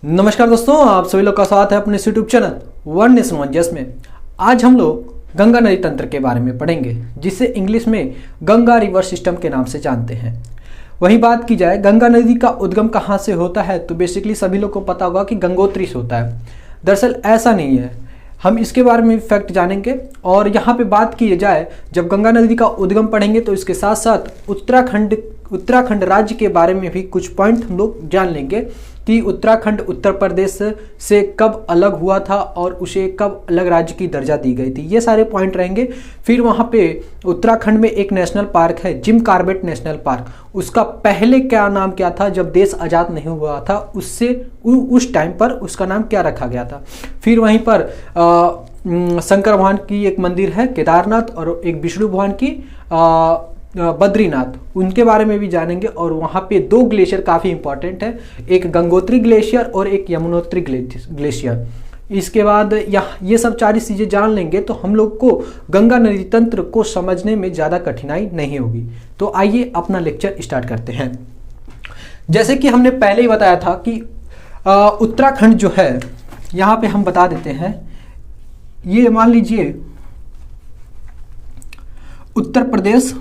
नमस्कार दोस्तों, आप सभी लोग का स्वागत है अपने YouTube channel one nation one just में। आज हम लोग गंगा नदी तंत्र के बारे में पढ़ेंगे, जिसे इंग्लिश में गंगा रिवर सिस्टम के नाम से जानते हैं। वही बात की जाए गंगा नदी का उद्गम कहाँ से होता है, तो बेसिकली सभी लोग को पता होगा कि गंगोत्री से होता है। दरअसल ऐसा नहीं है, हम इसके बारे में फैक्ट जानेंगे। और यहाँ पे बात की जाए, जब गंगा नदी का उद्गम पढ़ेंगे तो इसके साथ साथ उत्तराखंड राज्य के बारे में भी कुछ पॉइंट हम लोग जान लेंगे कि उत्तराखंड उत्तर प्रदेश से कब अलग हुआ था और उसे कब अलग राज्य की दर्जा दी गई थी, ये सारे पॉइंट रहेंगे। फिर वहाँ पे उत्तराखंड में एक नेशनल पार्क है, जिम कॉर्बेट नेशनल पार्क। उसका पहले क्या नाम क्या था, जब देश आज़ाद नहीं हुआ था उससे उस टाइम पर उसका नाम क्या रखा गया था। फिर वहीं पर शंकर भगवान की एक मंदिर है केदारनाथ, और एक विष्णु भगवान की बद्रीनाथ, उनके बारे में भी जानेंगे। और वहाँ पे दो ग्लेशियर काफ़ी इंपॉर्टेंट है, एक गंगोत्री ग्लेशियर और एक यमुनोत्री ग्लेशियर। इसके बाद ये सब सारी चीज़ें जान लेंगे तो हम लोग को गंगा नदी तंत्र को समझने में ज़्यादा कठिनाई नहीं होगी। तो आइए अपना लेक्चर स्टार्ट करते हैं। जैसे कि हमने पहले ही बताया था कि उत्तराखंड जो है, यहाँ पे हम बता देते हैं, ये मान लीजिए उत्तर प्रदेश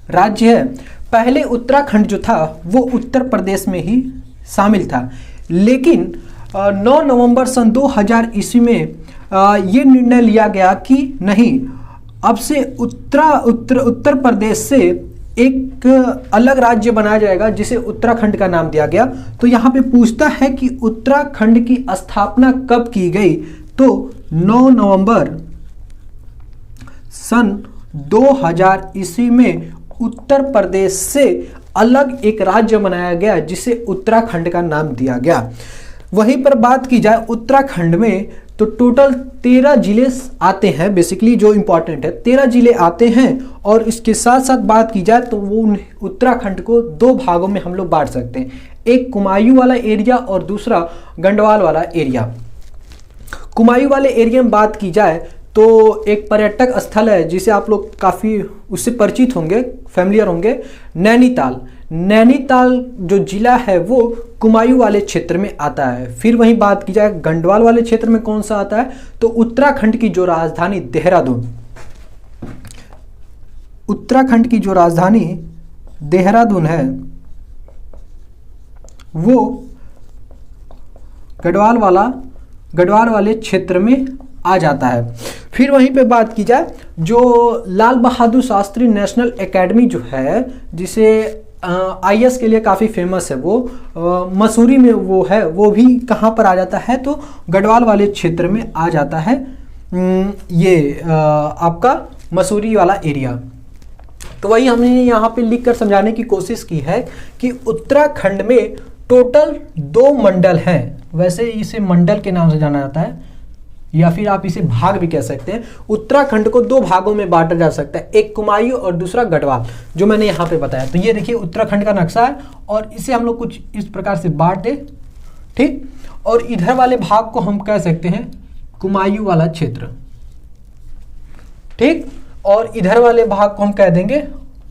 राज्य है। पहले उत्तराखंड जो था वो उत्तर प्रदेश में ही शामिल था, लेकिन 9 नवंबर सन 2000 ईस्वी में ये निर्णय लिया गया कि नहीं, अब से उत्तर प्रदेश से एक अलग राज्य बनाया जाएगा जिसे उत्तराखंड का नाम दिया गया। तो यहाँ पे पूछता है कि उत्तराखंड की स्थापना कब की गई, तो 9 नवंबर सन 2000 ईस्वी में उत्तर प्रदेश से अलग एक राज्य बनाया गया जिसे उत्तराखंड का नाम दिया गया। वहीं पर बात की जाए उत्तराखंड में तो टोटल 13 जिले आते हैं, बेसिकली जो इंपॉर्टेंट है 13 जिले आते हैं। और इसके साथ साथ बात की जाए तो वो उत्तराखंड को दो भागों में हम लोग बांट सकते हैं, एक कुमायूं वाला एरिया और दूसरा गढ़वाल वाला एरिया। कुमायूं वाले एरिया में बात की जाए तो एक पर्यटक स्थल है जिसे आप लोग काफ़ी उससे परिचित होंगे, फैमिलियर होंगे, नैनीताल। नैनीताल जो जिला है वो कुमायूं वाले क्षेत्र में आता है। फिर वहीं बात की जाए गढ़वाल वाले क्षेत्र में कौन सा आता है, तो उत्तराखंड की जो राजधानी देहरादून, उत्तराखंड की जो राजधानी देहरादून है वो गढ़वाल वाले क्षेत्र में आ जाता है। फिर वहीं पे बात की जाए जो लाल बहादुर शास्त्री नेशनल एकेडमी जो है, जिसे आईएएस के लिए काफ़ी फेमस है, वो मसूरी में वो है, वो भी कहाँ पर आ जाता है, तो गढ़वाल वाले क्षेत्र में आ जाता है। ये आपका मसूरी वाला एरिया। तो वही हमने यहाँ पे लिख कर समझाने की कोशिश की है कि उत्तराखंड में टोटल 2 मंडल हैं। वैसे इसे मंडल के नाम से जाना जाता है, या फिर आप इसे भाग भी कह सकते हैं। उत्तराखंड को 2 भागों में बांटा जा सकता है, एक कुमायूं और दूसरा गढ़वाल, जो मैंने यहाँ पे बताया। तो ये देखिए उत्तराखंड का नक्शा है और इसे हम लोग कुछ इस प्रकार से बांट दे, ठीक। और इधर वाले भाग को हम कह सकते हैं कुमायूं वाला क्षेत्र, ठीक। और इधर वाले भाग को हम कह देंगे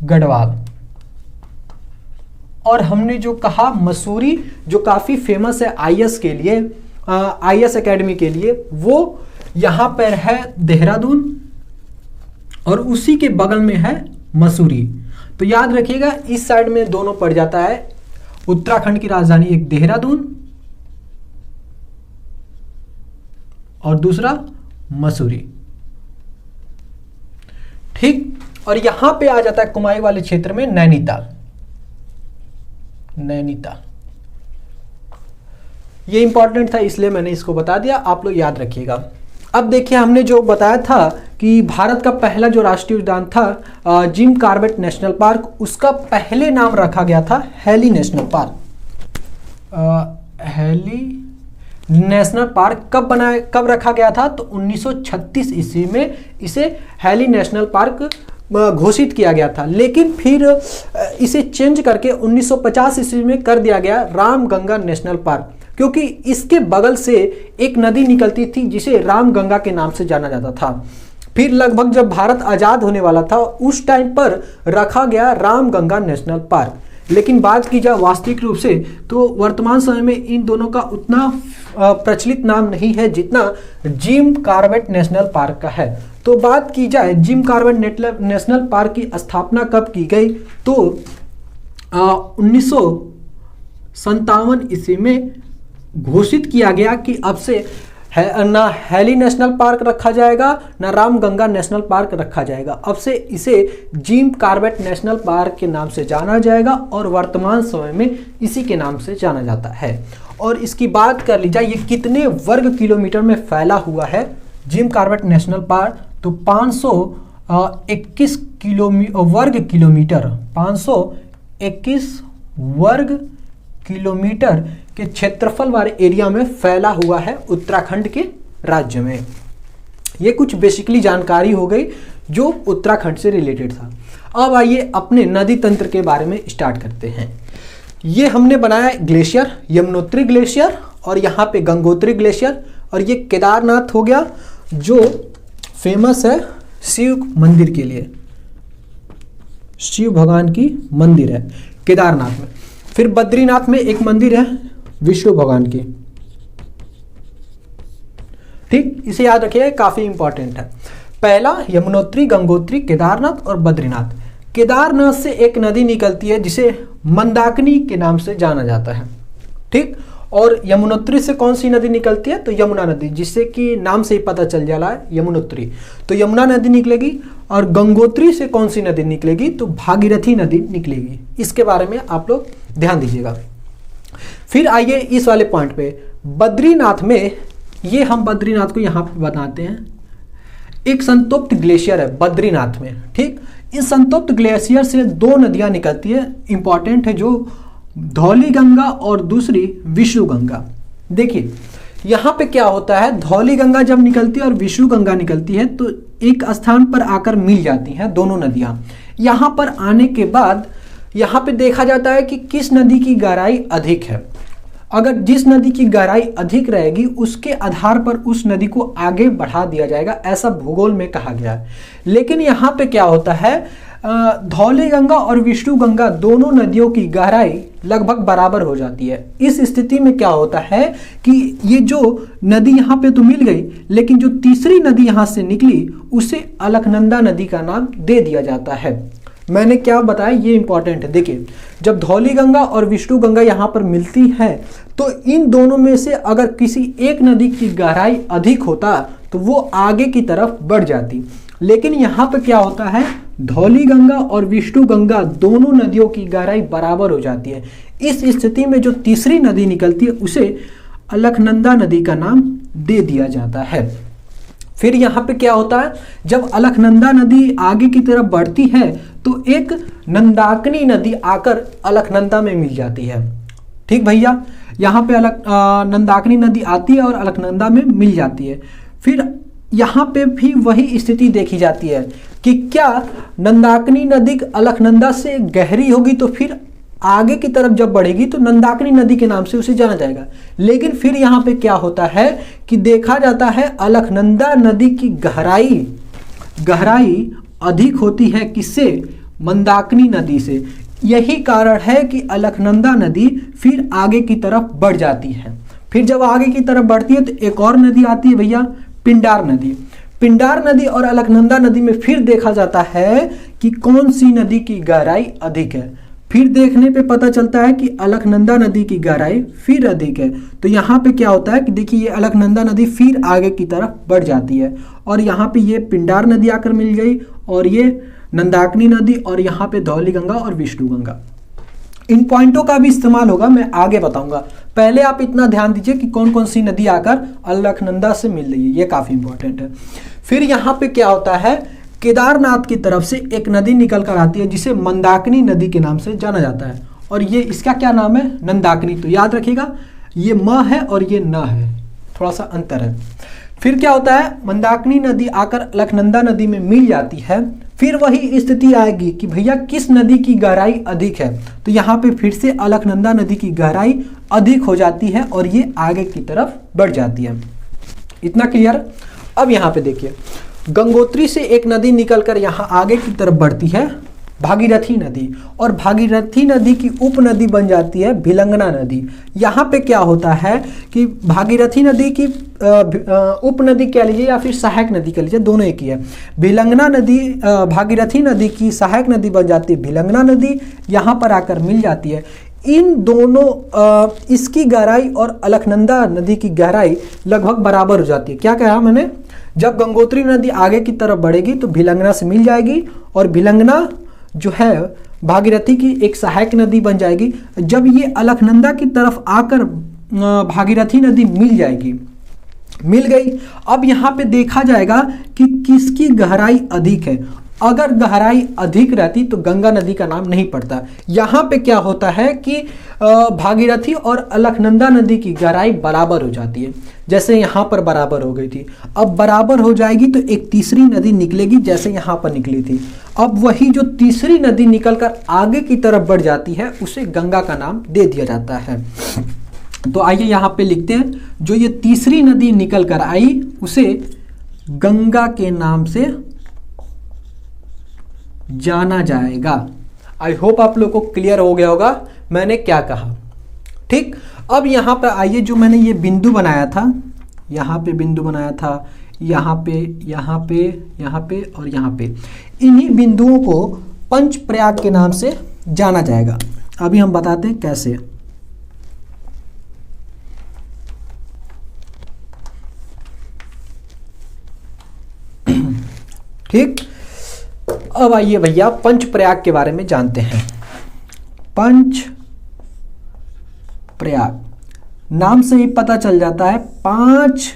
गढ़वाल। और हमने जो कहा मसूरी, जो काफ़ी फेमस है आईएएस के लिए, आईएएस एकेडमी के लिए, वो यहाँ पर है देहरादून और उसी के बगल में है मसूरी। तो याद रखिएगा इस साइड में दोनों पड़ जाता है, उत्तराखंड की राजधानी एक देहरादून और दूसरा मसूरी, ठीक। और यहाँ पे आ जाता है कुमायूं वाले क्षेत्र में नैनीताल। ये इंपॉर्टेंट था इसलिए मैंने इसको बता दिया, आप लोग याद रखिएगा। अब देखिए हमने जो बताया था कि भारत का पहला जो राष्ट्रीय उद्यान था जिम कॉर्बेट नेशनल पार्क, उसका पहले नाम रखा गया था Hailey National Park. Hailey National Park कब रखा गया था, तो 1936 ईस्वी में इसे हैली नेशनल पार्क घोषित किया गया था। लेकिन फिर इसे चेंज करके 1950 ईस्वी में कर दिया गया रामगंगा नेशनल पार्क, क्योंकि इसके बगल से एक नदी निकलती थी जिसे रामगंगा के नाम से जाना जाता था। फिर लगभग जब भारत आज़ाद होने वाला था उस टाइम पर रखा गया रामगंगा नेशनल पार्क। लेकिन बात की जाए वास्तविक रूप से तो वर्तमान समय में इन दोनों का उतना प्रचलित नाम नहीं है जितना जिम कॉर्बेट नेशनल पार्क का है। तो बात की जाए जिम कॉर्बेट नेशनल पार्क की स्थापना कब की गई, तो 1957 ईस्वी में घोषित किया गया कि अब से ना हेली नेशनल पार्क रखा जाएगा ना रामगंगा नेशनल पार्क रखा जाएगा, अब से इसे जिम कॉर्बेट नेशनल पार्क के नाम से जाना जाएगा और वर्तमान समय में इसी के नाम से जाना जाता है। और इसकी बात कर ली जाए ये कितने वर्ग किलोमीटर में फैला हुआ है जिम कॉर्बेट नेशनल पार्क, तो 521 वर्ग किलोमीटर के क्षेत्रफल वाले एरिया में फैला हुआ है उत्तराखंड के राज्य में। ये कुछ बेसिकली जानकारी हो गई जो उत्तराखंड से रिलेटेड था। अब आइए अपने नदी तंत्र के बारे में स्टार्ट करते हैं। ये हमने बनाया ग्लेशियर, यमुनोत्री ग्लेशियर और यहाँ पे गंगोत्री ग्लेशियर, और ये केदारनाथ हो गया जो फेमस है शिव मंदिर के लिए, शिव भगवान की मंदिर है केदारनाथ में। फिर बद्रीनाथ में एक मंदिर है विष्णु भगवान की, ठीक, इसे याद रखिए, काफी इंपॉर्टेंट है। पहला यमुनोत्री, गंगोत्री, केदारनाथ और बद्रीनाथ। केदारनाथ से एक नदी निकलती है जिसे मंदाकिनी के नाम से जाना जाता है, ठीक। और यमुनोत्री से कौन सी नदी निकलती है, तो यमुना नदी, जिससे कि नाम से ही पता चल जा रहा है यमुनोत्री, तो यमुना नदी निकलेगी। और गंगोत्री से कौन सी नदी निकलेगी, तो भागीरथी नदी निकलेगी। इसके बारे में आप लोग ध्यान दीजिएगा। फिर आइए इस वाले पॉइंट पे, बद्रीनाथ में, ये हम बद्रीनाथ को यहाँ पे बताते हैं, एक संतप्त ग्लेशियर है बद्रीनाथ में, ठीक। इस संतप्त ग्लेशियर से दो नदियां निकलती है, इंपॉर्टेंट है, जो धौली गंगा और दूसरी विष्णु गंगा। देखिए यहाँ पे क्या होता है, धौली गंगा जब निकलती है और विष्णु गंगा निकलती है तो एक स्थान पर आकर मिल जाती हैं दोनों नदियां। यहाँ पर आने के बाद यहाँ पे देखा जाता है कि किस नदी की गहराई अधिक है। अगर जिस नदी की गहराई अधिक रहेगी उसके आधार पर उस नदी को आगे बढ़ा दिया जाएगा, ऐसा भूगोल में कहा गया है। लेकिन यहाँ पे क्या होता है, धौली गंगा और विष्णु गंगा दोनों नदियों की गहराई लगभग बराबर हो जाती है। इस स्थिति में क्या होता है कि ये जो नदी यहाँ पे तो मिल गई, लेकिन जो तीसरी नदी यहाँ से निकली उसे अलकनंदा नदी का नाम दे दिया जाता है। मैंने क्या बताया, ये इंपॉर्टेंट है। देखिए जब धौली गंगा और विष्णु गंगा यहाँ पर मिलती है तो इन दोनों में से अगर किसी एक नदी की गहराई अधिक होता तो वो आगे की तरफ बढ़ जाती, लेकिन यहाँ पे क्या होता है, धौली गंगा और विष्णु गंगा दोनों नदियों की गहराई बराबर हो जाती है। इस स्थिति में जो तीसरी नदी निकलती है उसे अलकनंदा नदी का नाम दे दिया जाता है। फिर यहाँ पे क्या होता है, जब अलकनंदा नदी आगे की तरफ बढ़ती है तो एक नंदाकिनी नदी आकर अलकनंदा में मिल जाती है, ठीक भैया। यहाँ पे नंदाकिनी नदी आती है और अलकनंदा में मिल जाती है। फिर यहाँ पे भी वही स्थिति देखी जाती है कि क्या नंदाकिनी नदी अलकनंदा से गहरी होगी तो फिर आगे की तरफ जब बढ़ेगी तो नंदाकिनी नदी के नाम से उसे जाना जाएगा। लेकिन फिर यहाँ पे क्या होता है कि देखा जाता है अलकनंदा नदी की गहराई अधिक होती है किससे, मंदाकिनी नदी से। यही कारण है कि अलकनंदा नदी फिर आगे की तरफ बढ़ जाती है। फिर जब आगे की तरफ बढ़ती है तो एक और नदी आती है भैया, पिंडार नदी। पिंडार नदी और अलकनंदा नदी में फिर देखा जाता है कि कौन सी नदी की गहराई अधिक है। फिर देखने पे पता चलता है कि अलकनंदा नदी की गहराई फिर अधिक है। तो यहाँ पे क्या होता है कि देखिए ये अलकनंदा नदी फिर आगे की तरफ बढ़ जाती है और यहाँ पे ये पिंडार नदी आकर मिल गई और ये नंदाकिनी नदी और यहाँ पे धौली गंगा और विष्णु गंगा। इन पॉइंटों का भी इस्तेमाल होगा, मैं आगे बताऊंगा। पहले आप इतना ध्यान दीजिए कि कौन कौन सी नदी आकर अलकनंदा से मिल रही है, ये काफ़ी इंपॉर्टेंट है। फिर यहाँ पे क्या होता है, केदारनाथ की तरफ से एक नदी निकल कर आती है जिसे मंदाकिनी नदी के नाम से जाना जाता है और ये इसका क्या नाम है, नंदाकिनी। तो याद रखिएगा ये म है और ये न है, थोड़ा सा अंतर है। फिर क्या होता है, मंदाकिनी नदी आकर अलकनंदा नदी में मिल जाती है। फिर वही स्थिति आएगी कि भैया किस नदी की गहराई अधिक है, तो यहाँ पे फिर से अलकनंदा नदी की गहराई अधिक हो जाती है और ये आगे की तरफ बढ़ जाती है। इतना क्लियर। अब यहाँ पे देखिए गंगोत्री से एक नदी निकलकर यहाँ आगे की तरफ बढ़ती है भागीरथी नदी, और भागीरथी नदी की उपनदी बन जाती है भिलंगना नदी। यहाँ पे क्या होता है कि भागीरथी नदी की उपनदी कह लीजिए या फिर सहायक नदी कह लीजिए, दोनों एक ही है। भिलंगना नदी भागीरथी नदी की सहायक नदी बन जाती है भिलंगना नदी, यहाँ पर आकर मिल जाती है। इन दोनों इसकी गहराई और अलकनंदा नदी की गहराई लगभग बराबर हो जाती है। क्या कहा मैंने? जब गंगोत्री नदी आगे की तरफ बढ़ेगी तो भिलंगना से मिल जाएगी, और भिलंगना जो है भागीरथी की एक सहायक नदी बन जाएगी। जब ये अलकनंदा की तरफ आकर भागीरथी नदी मिल जाएगी, मिल गई। अब यहाँ पे देखा जाएगा कि किसकी गहराई अधिक है। अगर गहराई अधिक रहती तो गंगा नदी का नाम नहीं पड़ता। यहाँ पे क्या होता है कि भागीरथी और अलकनंदा नदी की गहराई बराबर हो जाती है, जैसे यहाँ पर बराबर हो गई थी। अब बराबर हो जाएगी तो एक तीसरी नदी निकलेगी, जैसे यहाँ पर निकली थी। अब वही जो तीसरी नदी निकलकर आगे की तरफ बढ़ जाती है उसे गंगा का नाम दे दिया जाता है। तो आइए यहाँ पे लिखते हैं, जो ये तीसरी नदी निकल कर आई उसे गंगा के नाम से जाना जाएगा। आई होप आप लोग को क्लियर हो गया होगा मैंने क्या कहा। ठीक, अब यहाँ पर आइए, जो मैंने ये बिंदु बनाया था, यहाँ पे बिंदु बनाया था, यहाँ पे, यहाँ पे, यहाँ पे और यहाँ पे, इन्हीं बिंदुओं को पंचप्रयाग के नाम से जाना जाएगा। अभी हम बताते हैं कैसे। ठीक, अब आइए भैया पंचप्रयाग के बारे में जानते हैं। पंचप्रयाग नाम से ही पता चल जाता है 5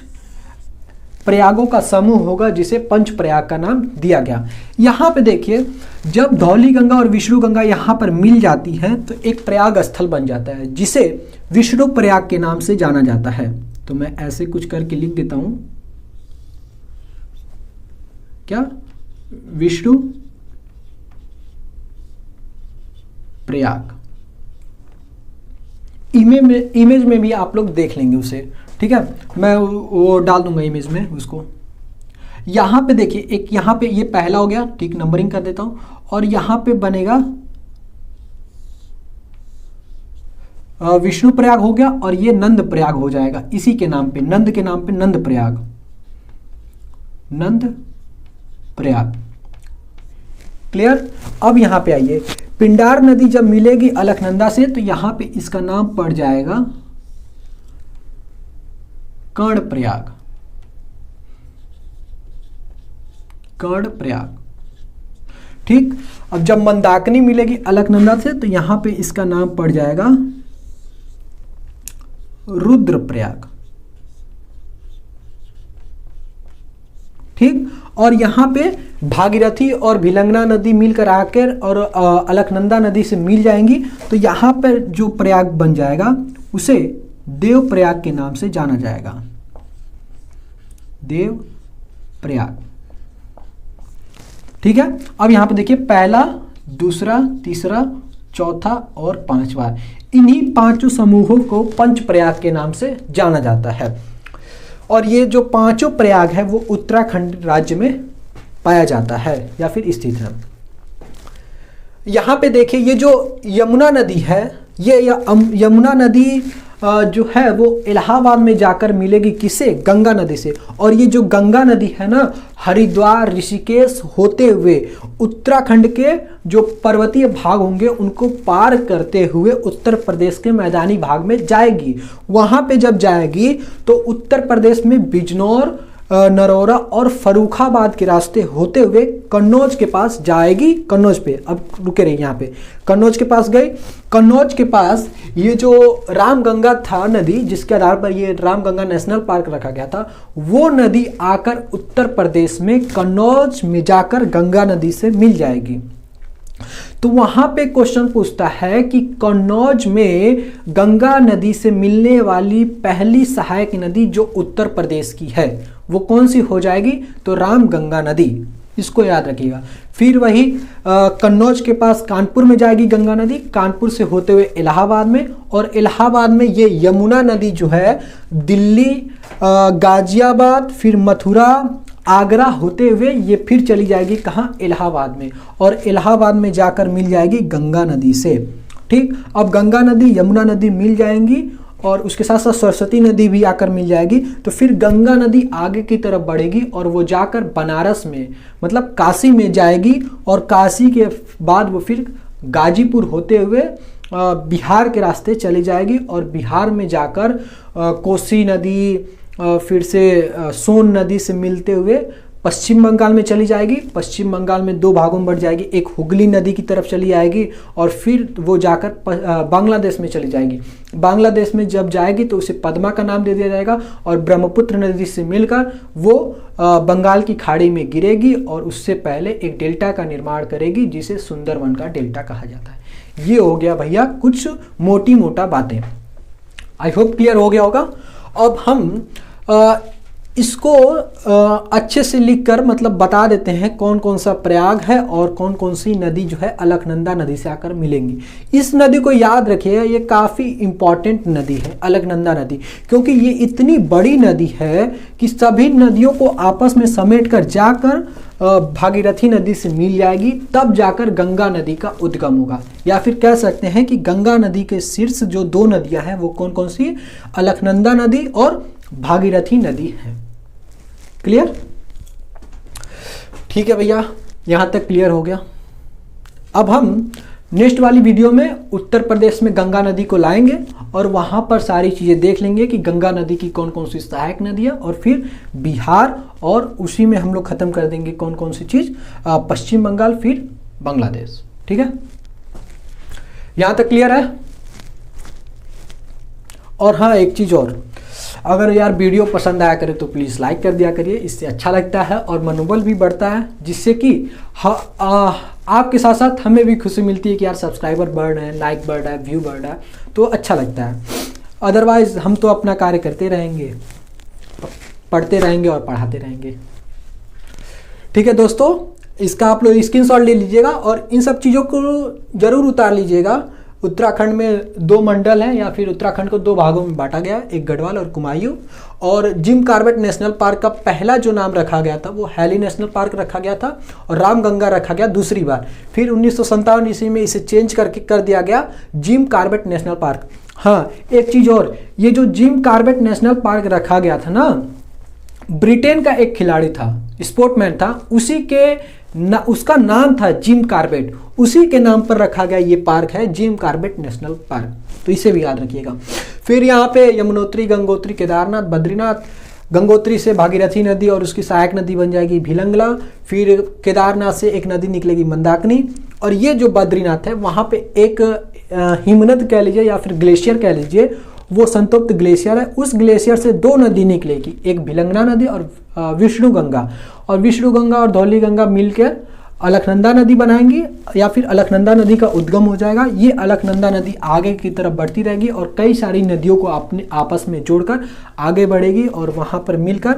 प्रयागों का समूह होगा जिसे पंचप्रयाग का नाम दिया गया। यहाँ पे देखिए, जब धौली गंगा और विष्णु गंगा यहाँ पर मिल जाती है तो एक प्रयाग स्थल बन जाता है जिसे विष्णु प्रयाग के नाम से जाना जाता है। तो मैं ऐसे कुछ करके लिख देता हूँ, क्या, विष्णु प्रयाग। इमेज में भी आप लोग देख लेंगे उसे, ठीक है, मैं वो डाल दूंगा इमेज में उसको। यहाँ पे देखिए, एक यहाँ पे ये पहला हो गया, ठीक, नंबरिंग कर देता हूँ, और यहाँ पे बनेगा विष्णु प्रयाग हो गया, और ये नंद प्रयाग हो जाएगा इसी के नाम पे, नंद के नाम पे नंद प्रयाग, नंद प्रयाग। क्लियर? अब यहाँ पे आइए, पिंडार नदी जब मिलेगी अलकनंदा से तो यहाँ पे इसका नाम पड़ जाएगा कर्णप्रयाग, कर्णप्रयाग। ठीक, अब जब मंदाकिनी मिलेगी अलकनंदा से तो यहाँ पे इसका नाम पड़ जाएगा रुद्रप्रयाग। ठीक, और यहाँ पे भागीरथी और भिलंगना नदी मिलकर आकर और अलकनंदा नदी से मिल जाएंगी तो यहाँ पर जो प्रयाग बन जाएगा उसे देव प्रयाग के नाम से जाना जाएगा, देव प्रयाग। ठीक है, अब यहाँ पे देखिए, पहला, दूसरा, तीसरा, चौथा और पांचवा, इन्हीं 5 समूहों को पंचप्रयाग के नाम से जाना जाता है। और ये जो 5 प्रयाग है वो उत्तराखंड राज्य में पाया जाता है या फिर स्थित है। यहाँ पे देखिए, ये जो यमुना नदी है, ये यमुना नदी जो है वो इलाहाबाद में जाकर मिलेगी किसे? गंगा नदी से। और ये जो गंगा नदी है ना, हरिद्वार, ऋषिकेश होते हुए उत्तराखंड के जो पर्वतीय भाग होंगे उनको पार करते हुए उत्तर प्रदेश के मैदानी भाग में जाएगी। वहाँ पे जब जाएगी तो उत्तर प्रदेश में बिजनौर, नरौरा और फर्रुखाबाद के रास्ते होते हुए कन्नौज के पास जाएगी। कन्नौज पे अब रुके रही, यहाँ पे कन्नौज के पास गई। कन्नौज के पास ये जो रामगंगा था नदी, जिसके आधार पर ये रामगंगा नेशनल पार्क रखा गया था, वो नदी आकर उत्तर प्रदेश में कन्नौज में जाकर गंगा नदी से मिल जाएगी। तो वहां पे क्वेश्चन पूछता है कि कन्नौज में गंगा नदी से मिलने वाली पहली सहायक नदी जो उत्तर प्रदेश की है वो कौन सी हो जाएगी? तो रामगंगा नदी, इसको याद रखिएगा। फिर वही कन्नौज के पास कानपुर में जाएगी गंगा नदी, कानपुर से होते हुए इलाहाबाद में, और इलाहाबाद में ये यमुना नदी जो है दिल्ली, गाजियाबाद, फिर मथुरा, आगरा होते हुए ये फिर चली जाएगी कहाँ, इलाहाबाद में, और इलाहाबाद में जाकर मिल जाएगी गंगा नदी से। ठीक, अब गंगा नदी यमुना नदी मिल जाएंगी और उसके साथ साथ सरस्वती नदी भी आकर मिल जाएगी। तो फिर गंगा नदी आगे की तरफ बढ़ेगी और वो जाकर बनारस में मतलब काशी में जाएगी, और काशी के बाद वो फिर गाजीपुर होते हुए बिहार के रास्ते चली जाएगी, और बिहार में जाकर कोसी नदी फिर से सोन नदी से मिलते हुए पश्चिम बंगाल में चली जाएगी। पश्चिम बंगाल में दो भागों में बढ़ जाएगी, एक हुगली नदी की तरफ चली जाएगी और फिर वो जाकर बांग्लादेश में चली जाएगी। बांग्लादेश में जब जाएगी तो उसे पद्मा का नाम दे दिया जाएगा, और ब्रह्मपुत्र नदी से मिलकर वो बंगाल की खाड़ी में गिरेगी और उससे पहले एक डेल्टा का निर्माण करेगी जिसे सुंदरवन का डेल्टा कहा जाता है। ये हो गया भैया कुछ मोटी मोटा बातें, आई होप क्लियर हो गया होगा। अब हम इसको अच्छे से लिखकर मतलब बता देते हैं कौन कौन सा प्रयाग है और कौन कौन सी नदी जो है अलकनंदा नदी से आकर मिलेंगी। इस नदी को याद रखिएगा, ये काफ़ी इम्पॉर्टेंट नदी है अलकनंदा नदी, क्योंकि ये इतनी बड़ी नदी है कि सभी नदियों को आपस में समेटकर जाकर भागीरथी नदी से मिल जाएगी, तब जाकर गंगा नदी का उद्गम होगा। या फिर कह सकते हैं कि गंगा नदी के शीर्ष जो दो नदियां हैं वो कौन कौन सी, अलकनंदा नदी और भागीरथी नदी है। क्लियर? ठीक है भैया, यहां तक क्लियर हो गया। अब हम नेक्स्ट वाली वीडियो में उत्तर प्रदेश में गंगा नदी को लाएंगे और वहां पर सारी चीजें देख लेंगे कि गंगा नदी की कौन कौन सी सहायक नदियां, और फिर बिहार, और उसी में हम लोग खत्म कर देंगे कौन कौन सी चीज, पश्चिम बंगाल, फिर बांग्लादेश। ठीक है, यहां तक क्लियर है। और हाँ, एक चीज और, अगर यार वीडियो पसंद आया करे तो प्लीज़ लाइक कर दिया करिए, इससे अच्छा लगता है और मनोबल भी बढ़ता है, जिससे कि आपके साथ साथ हमें भी खुशी मिलती है कि यार सब्सक्राइबर बढ़ रहे हैं, लाइक बढ़ रहा है, व्यू बढ़ रहा है, तो अच्छा लगता है। अदरवाइज हम तो अपना कार्य करते रहेंगे, पढ़ते रहेंगे और पढ़ाते रहेंगे। ठीक है दोस्तों, इसका आप लोग स्क्रीनशॉट ले लीजिएगा और इन सब चीज़ों को ज़रूर उतार लीजिएगा। उत्तराखंड में दो मंडल हैं, या फिर उत्तराखंड को दो भागों में बांटा गया, एक गढ़वाल और कुमायूं। और जिम कॉर्बेट नेशनल पार्क का पहला जो नाम रखा गया था वो हैली नेशनल पार्क रखा गया था, और रामगंगा रखा गया दूसरी बार। फिर 1957 ईस्वी में इसे चेंज करके कर दिया गया जिम कॉर्बेट नेशनल पार्क। हाँ, एक चीज़ और, ये जो जिम कॉर्बेट नेशनल पार्क रखा गया था ना, ब्रिटेन का एक खिलाड़ी था, स्पोर्टमैन था, उसका नाम था जिम कॉर्बेट, उसी के नाम पर रखा गया ये पार्क है जिम कॉर्बेट नेशनल पार्क, तो इसे भी याद रखिएगा। फिर यहाँ पे यमुनोत्री, गंगोत्री, केदारनाथ, बद्रीनाथ, गंगोत्री से भागीरथी नदी और उसकी सहायक नदी बन जाएगी भिलंगला, फिर केदारनाथ से एक नदी निकलेगी मंदाकिनी, और ये जो बद्रीनाथ है वहाँ पे एक हिमनद कह लीजिए या फिर ग्लेशियर कह लीजिए, वो संतप्त ग्लेशियर है, उस ग्लेशियर से दो नदी निकलेगी, एक भिलंगना नदी और विष्णु गंगा, और विष्णु गंगा और धौली गंगा मिलकर अलकनंदा नदी बनाएंगी, या फिर अलकनंदा नदी का उद्गम हो जाएगा। ये अलकनंदा नदी आगे की तरफ बढ़ती रहेगी और कई सारी नदियों को अपने आपस में जोड़कर आगे बढ़ेगी, और वहाँ पर मिलकर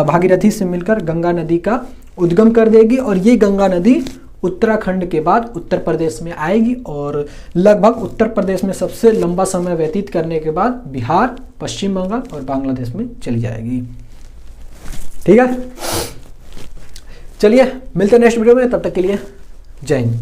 भागीरथी से मिलकर गंगा नदी का उद्गम कर देगी। और ये गंगा नदी उत्तराखंड के बाद उत्तर प्रदेश में आएगी, और लगभग उत्तर प्रदेश में सबसे लंबा समय व्यतीत करने के बाद बिहार, पश्चिम बंगाल और बांग्लादेश में चली जाएगी। ठीक है, चलिए मिलते हैं नेक्स्ट वीडियो में, तब तक के लिए जय हिंद।